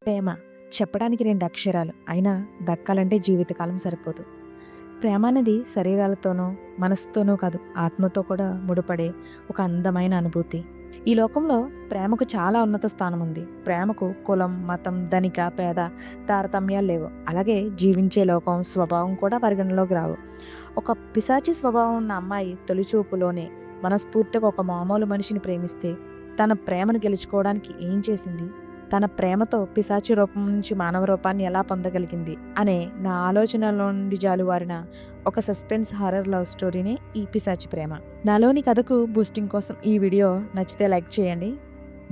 ప్రేమ చెప్పడానికి 2 అక్షరాలు. అయినా దక్కాలంటే జీవితకాలం సరిపోదు. ప్రేమ అనేది శరీరాలతోనో, మనసుతోనో కాదు, ఆత్మతో కూడా ముడిపడే ఒక అందమైన అనుభూతి. ఈ లోకంలో ప్రేమకు చాలా ఉన్నత స్థానం ఉంది. ప్రేమకు కులం, మతం, ధనిక, పేద తారతమ్యాలు లేవు. అలాగే జీవించే లోకం, స్వభావం కూడా పరిగణలోకి రావు. ఒక పిశాచి స్వభావం ఉన్న అమ్మాయి తొలిచూపులోనే మనస్ఫూర్తిగా ఒక మామూలు మనిషిని ప్రేమిస్తే తన ప్రేమను గెలుచుకోవడానికి ఏం చేసింది? తన ప్రేమతో పిశాచి రూపం నుంచి మానవ రూపాన్ని ఎలా పొందగలిగింది అనే నా ఆలోచనలో నుండి జాలువారిన ఒక సస్పెన్స్ హారర్ లవ్ స్టోరీనే ఈ పిశాచి ప్రేమ. నాలోని కథకు బూస్టింగ్ కోసం ఈ వీడియో నచ్చితే లైక్ చేయండి.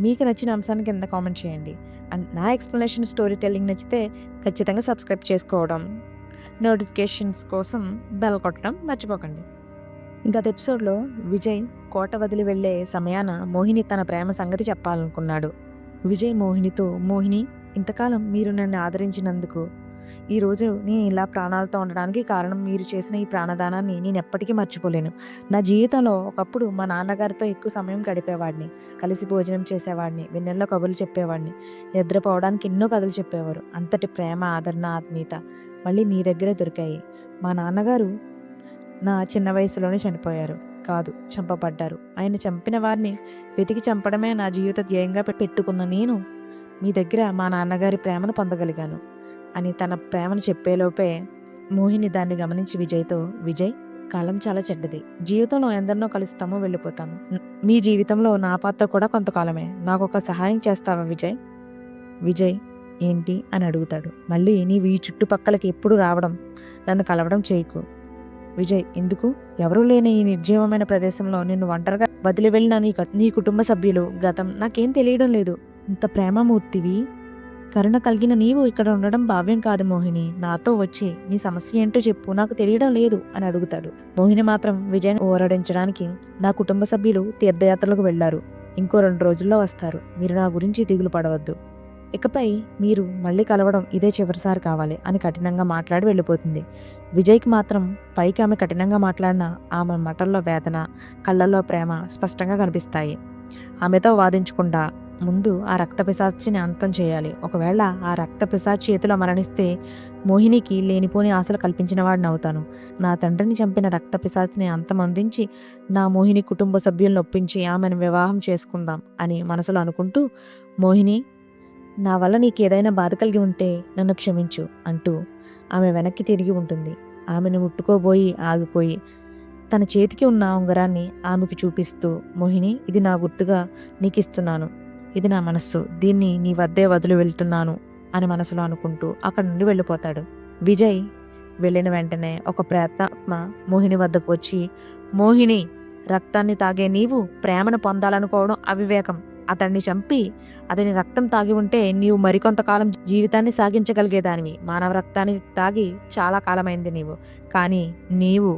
మీకు నచ్చిన అంశాన్ని కింద కామెంట్ చేయండి. అండ్ నా ఎక్స్ప్లెనేషన్ స్టోరీ టెల్లింగ్ నచ్చితే ఖచ్చితంగా సబ్స్క్రైబ్ చేసుకోవడం, నోటిఫికేషన్స్ కోసం బెల్ కొట్టడం మర్చిపోకండి. గత ఎపిసోడ్లో విజయ్ కోట వదిలి వెళ్లే సమయాన మోహిని తన ప్రేమ సంగతి చెప్పాలనుకున్నాడు. విజయ్ మోహినితో, మోహిని, ఇంతకాలం మీరు నన్ను ఆదరించినందుకు, ఈరోజు నేను ఇలా ప్రాణాలతో ఉండడానికి కారణం మీరు చేసిన ఈ ప్రాణదానాన్ని నేను ఎప్పటికీ మర్చిపోలేను. నా జీవితంలో ఒకప్పుడు మా నాన్నగారితో ఎక్కువ సమయం గడిపేవాడిని, కలిసి భోజనం చేసేవాడిని, వెన్నెల్లో కబుర్లు చెప్పేవాడిని, నిద్రపోవడానికి ఎన్నో కథలు చెప్పేవారు. అంతటి ప్రేమ, ఆదరణ, ఆత్మీయత మళ్ళీ మీ దగ్గరే దొరికాయి. మా నాన్నగారు నా చిన్న వయసులోనే చనిపోయారు, కాదు చంపబడ్డారు. ఆయన చంపిన వారిని వెతికి చంపడమే నా జీవిత ధ్యేయంగా పెట్టుకున్న నేను మీ దగ్గర మా నాన్నగారి ప్రేమను పొందగలిగాను అని తన ప్రేమను చెప్పేలోపే మోహిని దాన్ని గమనించి విజయ్తో, విజయ్, కాలం చాలా చెడ్డది. జీవితంలో ఎందరినో కలుస్తామో వెళ్ళిపోతాము. మీ జీవితంలో నా పాత్ర కూడా కొంతకాలమే. నాకు ఒక సహాయం చేస్తావా విజయ్? విజయ్ ఏంటి అని అడుగుతాడు. మళ్ళీ నీవు ఈ చుట్టుపక్కలకి ఎప్పుడు రావడం, నన్ను కలవడం చేయకు. విజయ్, ఎందుకు? ఎవరూ లేని ఈ నిర్జీవమైన ప్రదేశంలో నిన్ను ఒంటరిగా వదిలి వెళ్ళిన నీ కుటుంబ సభ్యులు, గతం నాకేం తెలియడం లేదు. ఇంత ప్రేమమూర్తివి, కరుణ కలిగిన నీవు ఇక్కడ ఉండడం భావ్యం కాదు మోహిని. నాతో వచ్చి నీ సమస్య ఏంటో చెప్పు, నాకు తెలియడం లేదు అని అడుగుతాడు. మోహిని మాత్రం విజయ్ని ఓరడించడానికి, నా కుటుంబ సభ్యులు తీర్థయాత్రలకు వెళ్లారు, ఇంకో 2 రోజుల్లో వస్తారు. మీరు నా గురించి దిగులు పడవద్దు. ఇకపై మీరు మళ్ళీ కలవడం ఇదే చివరిసారి కావాలి అని కఠినంగా మాట్లాడి వెళ్ళిపోతుంది. విజయ్కి మాత్రం పైకి ఆమె కఠినంగా మాట్లాడిన ఆమె మాటల్లో వేదన, కళ్ళల్లో ప్రేమ స్పష్టంగా కనిపిస్తాయి. ఆమెతో వాదించకుండా ముందు ఆ రక్త పిశాచిని అంతం చేయాలి. ఒకవేళ ఆ రక్త పిశాచి చేతిలో మరణిస్తే మోహినికి లేనిపోని ఆశలు కల్పించిన వాడిని అవుతాను. నా తండ్రిని చంపిన రక్త పిశాచిని అంతమొందించి నా మోహిని కుటుంబ సభ్యులను ఒప్పించి ఆమెను వివాహం చేసుకుందాం అని మనసులో అనుకుంటూ, మోహిని, నా వల్ల నీకేదైనా బాధ కలిగి ఉంటే నన్ను క్షమించు అంటూ ఆమె వెనక్కి తిరిగి ఉంటుంది. ఆమెను ముట్టుకోబోయి ఆగిపోయి తన చేతికి ఉన్న ఉంగరాన్ని ఆమెకు చూపిస్తూ, మోహిని, ఇది నా గుర్తుగా నీకిస్తున్నాను. ఇది నా మనస్సు, దీన్ని నీ వద్దే వదిలి వెళ్తున్నాను అని మనసులో అనుకుంటూ అక్కడి నుండి వెళ్ళిపోతాడు. విజయ్ వెళ్ళిన వెంటనే ఒక ప్రేతాత్మ మోహిని వద్దకు వచ్చి, మోహిని, రక్తాన్ని తాగే నీవు ప్రేమను పొందాలనుకోవడం అవివేకం. అతన్ని చంపి అతని రక్తం తాగి ఉంటే నీవు మరికొంతకాలం జీవితాన్ని సాగించగలిగేదానివి. మానవ రక్తాన్ని తాగి చాలా కాలమైంది నీవు. కానీ నీవు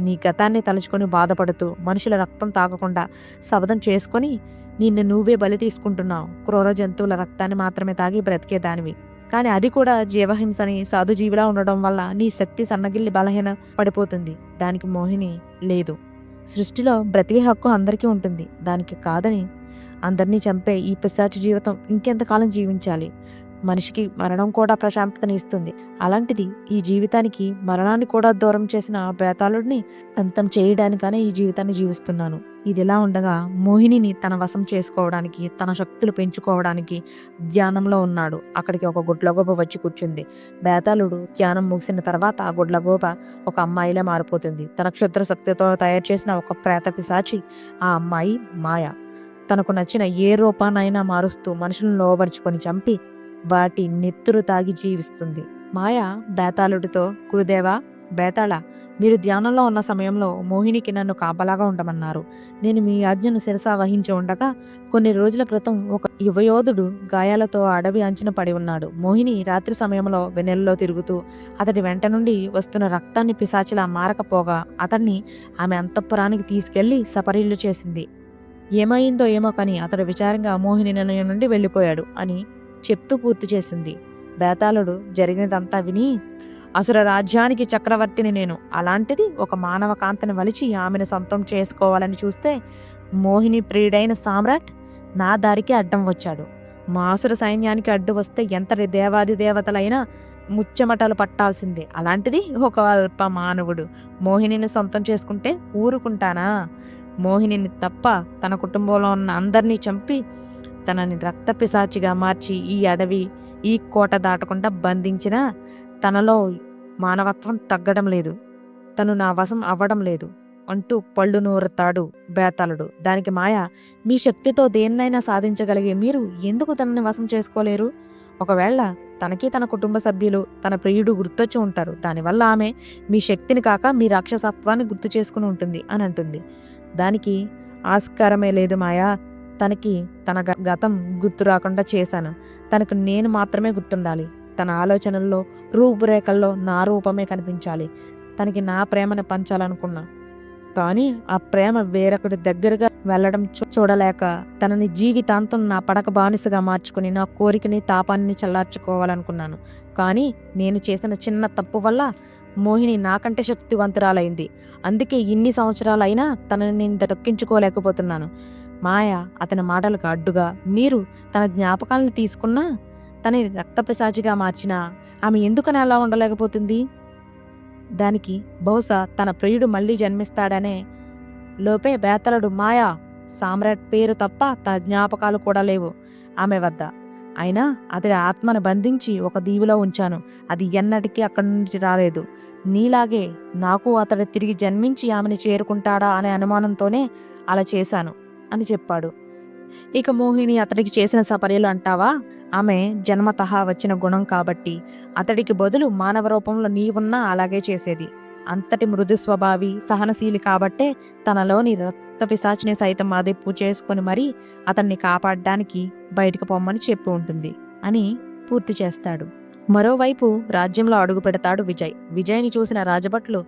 నీ గతాన్ని తలుచుకొని బాధపడుతూ మనుషుల రక్తం తాగకుండా శపథం చేసుకొని నిన్ను నువ్వే బలి తీసుకుంటున్నావు. క్రూర జంతువుల రక్తాన్ని మాత్రమే తాగి బ్రతికేదానివి. కానీ అది కూడా జీవహింసని, సాధుజీవిలా ఉండడం వల్ల నీ శక్తి సన్నగిల్లి బలహీన పడిపోతుంది. దానికి మోహిని లేదు. సృష్టిలో బ్రతికే హక్కు అందరికీ ఉంటుంది. దానికి కాదని అందరినీ చంపే ఈ పిశాచి జీవితం ఇంకెంతకాలం జీవించాలి? మనిషికి మరణం కూడా ప్రశాంతతని ఇస్తుంది. అలాంటిది ఈ జీవితానికి మరణాన్ని కూడా దూరం చేసిన బేతాళుడిని అంతం చేయడానికనే ఈ జీవితాన్ని జీవిస్తున్నాను. ఇదిలా ఉండగా మోహినిని తన వశం చేసుకోవడానికి, తన శక్తులు పెంచుకోవడానికి ధ్యానంలో ఉన్నాడు. అక్కడికి ఒక గుడ్లగోప వచ్చి కూర్చుంది. బేతాళుడు ధ్యానం ముగిసిన తర్వాత ఆ గుడ్లగోప ఒక అమ్మాయిలా మారిపోతుంది. తన క్షుద్ర శక్తితో తయారు చేసిన ఒక ప్రేత పిశాచి ఆ అమ్మాయి మాయ. తనకు నచ్చిన ఏ రూపానైనా మారుస్తూ మనుషులను లోబరుచుకొని చంపి వాటి నెత్తురు తాగి జీవిస్తుంది. మాయ బేతాళుడితో, గురుదేవా, బేతాళ, మీరు ధ్యానంలో ఉన్న సమయంలో మోహినికి నన్ను కాపలాగా ఉండమన్నారు. నేను మీ ఆజ్ఞను శిరసా వహించి ఉండగా కొన్ని రోజుల క్రితం ఒక యువయోధుడు గాయాలతో అడవి అంచున పడి ఉన్నాడు. మోహిని రాత్రి సమయంలో వెన్నెల్లో తిరుగుతూ అతడి వెంట నుండి వస్తున్న రక్తాన్ని పిశాచిలా మారకపోగా అతన్ని ఆమె అంతఃపురానికి తీసుకెళ్లి సపరీళ్లు చేసింది. ఏమైందో ఏమో కానీ అతడు విచారంగా మోహిని నిలయం నుండి వెళ్ళిపోయాడు అని చెప్తూ పూర్తి చేసింది. బేతాళుడు జరిగినదంతా విని, అసుర రాజ్యానికి చక్రవర్తిని నేను, అలాంటిది ఒక మానవ కాంతని వలిచి ఆమెను సొంతం చేసుకోవాలని చూస్తే మోహిని ప్రియుడైన సామ్రాట్ నా దారికి అడ్డం వచ్చాడు. మాసుర సైన్యానికి అడ్డు వస్తే ఎంతటి దేవాది దేవతలైనా ముచ్చెమటలు పట్టాల్సిందే. అలాంటిది ఒక అల్ప మానవుడు మోహినిని సొంతం చేసుకుంటే ఊరుకుంటానా? మోహినిని తప్ప తన కుటుంబంలో ఉన్న అందరినీ చంపి తనని రక్తపిశాచిగా మార్చి ఈ అడవి, ఈ కోట దాటకుండా బంధించినా తనలో మానవత్వం తగ్గడం లేదు. తను నా వశం అవ్వడం లేదు అంటూ పళ్ళు నూరుతాడు బేతాళుడు. దానికి మాయ, మీ శక్తితో దేన్నైనా సాధించగలిగే మీరు ఎందుకు తనని వశం చేసుకోలేరు? ఒకవేళ తనకి తన కుటుంబ సభ్యులు, తన ప్రియుడు గుర్తొచ్చి ఉంటారు. దానివల్ల ఆమె మీ శక్తిని కాక మీ రాక్షసత్వాన్ని గుర్తు చేసుకుని ఉంటుంది అని అంటుంది. దానికి ఆస్కారమే లేదు మాయా. తనకి తన గతం గుర్తు రాకుండా చేశాను. తనకు నేను మాత్రమే గుర్తుండాలి. తన ఆలోచనల్లో, రూపురేఖల్లో నా రూపమే కనిపించాలి. తనకి నా ప్రేమను పంచాలనుకున్నా, కానీ ఆ ప్రేమ వేరొకటి దగ్గరగా వెళ్ళడం చూడలేక తనని జీవితాంతం నా పడక బానిసగా మార్చుకుని నా కోరికని, తాపాన్ని చల్లార్చుకోవాలనుకున్నాను. కానీ నేను చేసిన చిన్న తప్పు వల్ల మోహిని నాకంటే శక్తివంతురాలైంది. అందుకే ఇన్ని సంవత్సరాలైనా తనని నేను దక్కించుకోలేకపోతున్నాను. మాయ అతని మాటలకు అడ్డుగా, మీరు తన జ్ఞాపకాలను తీసుకున్నా, తనని రక్తపిశాచిగా మార్చినా ఆమె ఎందుకని అలా ఉండలేకపోతుంది? దానికి బహుశా తన ప్రియుడు మళ్ళీ జన్మిస్తాడనే లోపే బేతలుడు, మాయా, సామ్రాట్ పేరు తప్ప తన జ్ఞాపకాలు కూడా లేవు ఆమె వద్ద. అయినా అతడి ఆత్మను బంధించి ఒక దీవిలో ఉంచాను. అది ఎన్నటికీ అక్కడి నుంచి రాలేదు. నీలాగే నాకు అతడు తిరిగి జన్మించి ఆమెను చేరుకుంటాడా అనే అనుమానంతోనే అలా చేశాను అని చెప్పాడు. ఇక మోహిని అతడికి చేసిన సపర్యలు అంటావా? ఆమె జన్మతహా వచ్చిన గుణం కాబట్టి అతడికి బదులు మానవ రూపంలో నీవున్నా అలాగే చేసేది. అంతటి మృదు స్వభావి, సహనశీలి కాబట్టే తనలోని రక్తపిశాచిని సైతం అదుపు చేసుకుని మరీ అతన్ని కాపాడడానికి బయటకు పొమ్మని చెప్పి ఉంటుంది అని పూర్తి చేస్తాడు. మరోవైపు రాజ్యంలో అడుగు పెడతాడు విజయ్. విజయ్ని చూసిన రాజభట్లు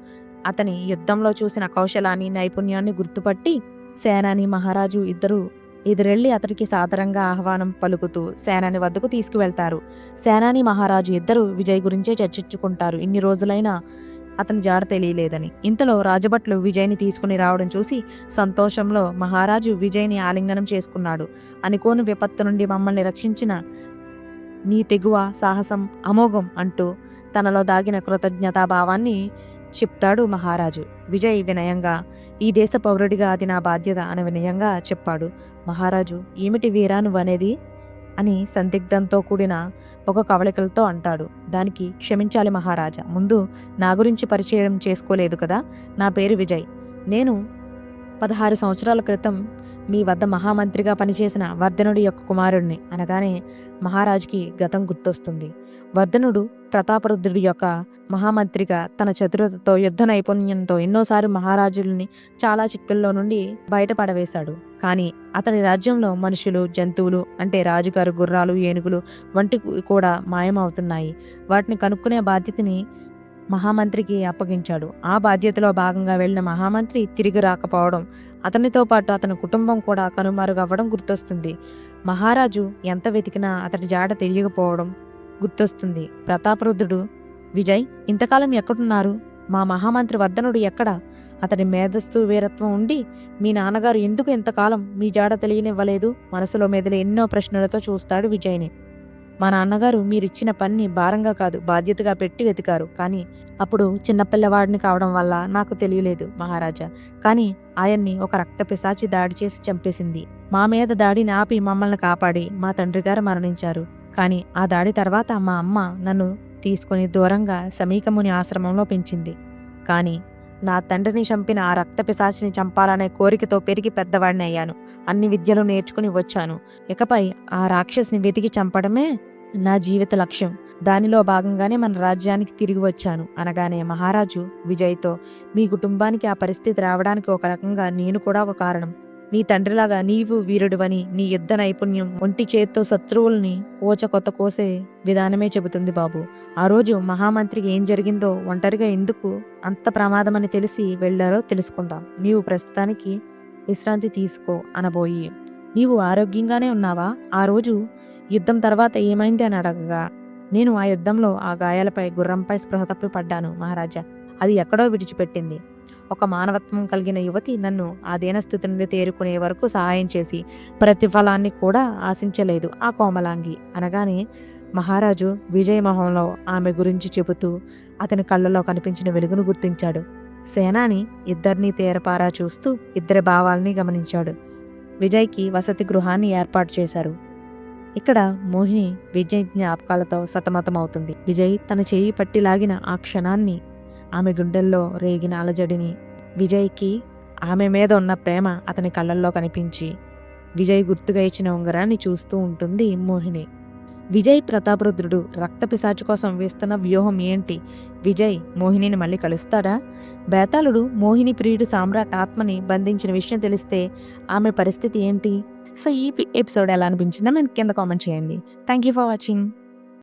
అతని యుద్ధంలో చూసిన కౌశలాన్ని, నైపుణ్యాన్ని గుర్తుపట్టి సేనాని, మహారాజు ఇద్దరు ఎదురెళ్లి అతడికి సాదరంగా ఆహ్వానం పలుకుతూ సేనాని వద్దకు తీసుకువెళ్తారు. సేనాని, మహారాజు ఇద్దరు విజయ్ గురించే చర్చించుకుంటారు. ఇన్ని రోజులైనా అతని జాడ తెలియలేదని. ఇంతలో రాజభట్లు విజయ్ని తీసుకుని రావడం చూసి సంతోషంలో మహారాజు విజయ్ని ఆలింగనం చేసుకున్నాడు. అనుకోని విపత్తు నుండి మమ్మల్ని రక్షించిన నీ తెగువ, సాహసం అమోఘం అంటూ తనలో దాగిన కృతజ్ఞతాభావాన్ని చెప్తాడు మహారాజు. విజయ్ వినయంగా, ఈ దేశ పౌరుడిగా అది నా బాధ్యత అని వినయంగా చెప్పాడు. మహారాజు, ఏమిటి వీరా నువ్వనేది అని సందిగ్ధంతో కూడిన ఒక కవళికలతో అంటాడు. దానికి, క్షమించాలి మహారాజా, ముందు నా గురించి పరిచయం చేసుకోలేదు కదా. నా పేరు విజయ్. నేను 16 సంవత్సరాల క్రితం మీ వద్ద మహామంత్రిగా పనిచేసిన వర్ధనుడి యొక్క కుమారుడిని అనగానే మహారాజుకి గతం గుర్తొస్తుంది. వర్ధనుడు ప్రతాపరుద్రుడి యొక్క మహామంత్రిగా తన చతురతతో, యుద్ధ నైపుణ్యంతో ఎన్నోసార్లు మహారాజుల్ని చాలా చిక్కుల్లో నుండి బయటపడవేశాడు. కానీ అతని రాజ్యంలో మనుషులు, జంతువులు అంటే రాజుగారు గుర్రాలు, ఏనుగులు వంటి కూడా మాయమవుతున్నాయి. వాటిని కనుక్కునే బాధ్యతని మహామంత్రికి అప్పగించాడు. ఆ బాధ్యతలో భాగంగా వెళ్లిన మహామంత్రి తిరిగి రాకపోవడం, అతనితో పాటు అతని కుటుంబం కూడా కనుమరుగవ్వడం గుర్తొస్తుంది. మహారాజు ఎంత వెతికినా అతడి జాడ తెలియకపోవడం గుర్తొస్తుంది. ప్రతాపరుద్రుడు, విజయ్, ఇంతకాలం ఎక్కడున్నారు? మా మహామంత్రి వర్ధనుడు ఎక్కడ? అతడి మేధస్సు, వీరత్వం ఉండి మీ నాన్నగారు ఎందుకు ఇంతకాలం మీ జాడ తెలియనివ్వలేదు? మనసులో మెదిలే ఎన్నో ప్రశ్నలతో చూస్తాడు విజయ్ని. మా నాన్నగారు మీరిచ్చిన పని భారంగా కాదు, బాధ్యతగా పెట్టి వెతికారు. కానీ అప్పుడు చిన్నపిల్లవాడిని కావడం వల్ల నాకు తెలియలేదు మహారాజా. కానీ ఆయన్ని ఒక రక్తపిశాచి దాడి చేసి చంపేసింది. మా మీద దాడిని ఆపి మమ్మల్ని కాపాడి మా తండ్రి గారు మరణించారు. కానీ ఆ దాడి తర్వాత మా అమ్మ నన్ను తీసుకుని దూరంగా సమీకముని ఆశ్రమంలో పెంచింది. కానీ నా తండ్రిని చంపిన ఆ రక్తపిశాచిని చంపాలనే కోరికతో పెరిగి పెద్దవాడిని అయ్యాను. అన్ని విద్యలు నేర్చుకుని వచ్చాను. ఇకపై ఆ రాక్షసిని వెతికి చంపడమే నా జీవిత లక్ష్యం. దానిలో భాగంగానే మన రాజ్యానికి తిరిగి వచ్చాను అనగానే మహారాజు విజయ్తో, మీ కుటుంబానికి ఆ పరిస్థితి రావడానికి ఒక రకంగా నేను కూడా ఒక కారణం. నీ తండ్రిలాగా నీవు వీరుడివని, నీ యుద్ధ నైపుణ్యం ఒంటి చేత్తో శత్రువుల్ని ఓచకొత్త కోసే విధానమే చెబుతుంది బాబు. ఆ రోజు మహామంత్రికి ఏం జరిగిందో, ఒంటరిగా ఎందుకు అంత ప్రమాదమని తెలిసి వెళ్లారో తెలుసుకుందాం. నీవు ప్రస్తుతానికి విశ్రాంతి తీసుకో అనబోయి, నీవు ఆరోగ్యంగానే ఉన్నావా? ఆ రోజు యుద్ధం తర్వాత ఏమైంది అని అడగగా, నేను ఆ యుద్ధంలో ఆ గాయాలపై, గుర్రంపై స్పృహ తప్పి పడ్డాను మహారాజా. అది ఎక్కడో విడిచిపెట్టింది. ఒక మానవత్వం కలిగిన యువతి నన్ను ఆ దీనస్థితి నుండి తేరుకునే వరకు సహాయం చేసి ప్రతిఫలాన్ని కూడా ఆశించలేదు ఆ కోమలాంగి అనగానే మహారాజు విజయ మొహంలో ఆమె గురించి చెబుతూ అతని కళ్ళలో కనిపించిన వెలుగును గుర్తించాడు. సేనాని ఇద్దరినీ తేరపారా చూస్తూ ఇద్దరి భావాల్ని గమనించాడు. విజయ్కి వసతి గృహాన్ని ఏర్పాటు చేశారు. ఇక్కడ మోహిని విజయ్ జ్ఞాపకాలతో సతమతమవుతుంది. విజయ్ తన చేయి పట్టి లాగిన ఆ క్షణాన్ని, ఆమె గుండెల్లో రేగిన అలజడిని, విజయ్కి ఆమె మీద ఉన్న ప్రేమ అతని కళ్ళల్లో కనిపించి విజయ్ గుర్తుగా ఇచ్చిన ఉంగరాన్ని చూస్తూ ఉంటుంది మోహిని. విజయ్ ప్రతాపరుద్రుడు రక్తపిశాచు కోసం వేస్తున్న వ్యూహం ఏంటి? విజయ్ మోహినిని మళ్ళీ కలుస్తాడా? బేతాళుడు మోహిని ప్రియుడు సామ్రాట్ ఆత్మని బంధించిన విషయం తెలిస్తే ఆమె పరిస్థితి ఏంటి? సో ఈ ఎపిసోడ్ ఎలా అనిపించిందో మీరు కింద కామెంట్ చేయండి. Thank you for watching.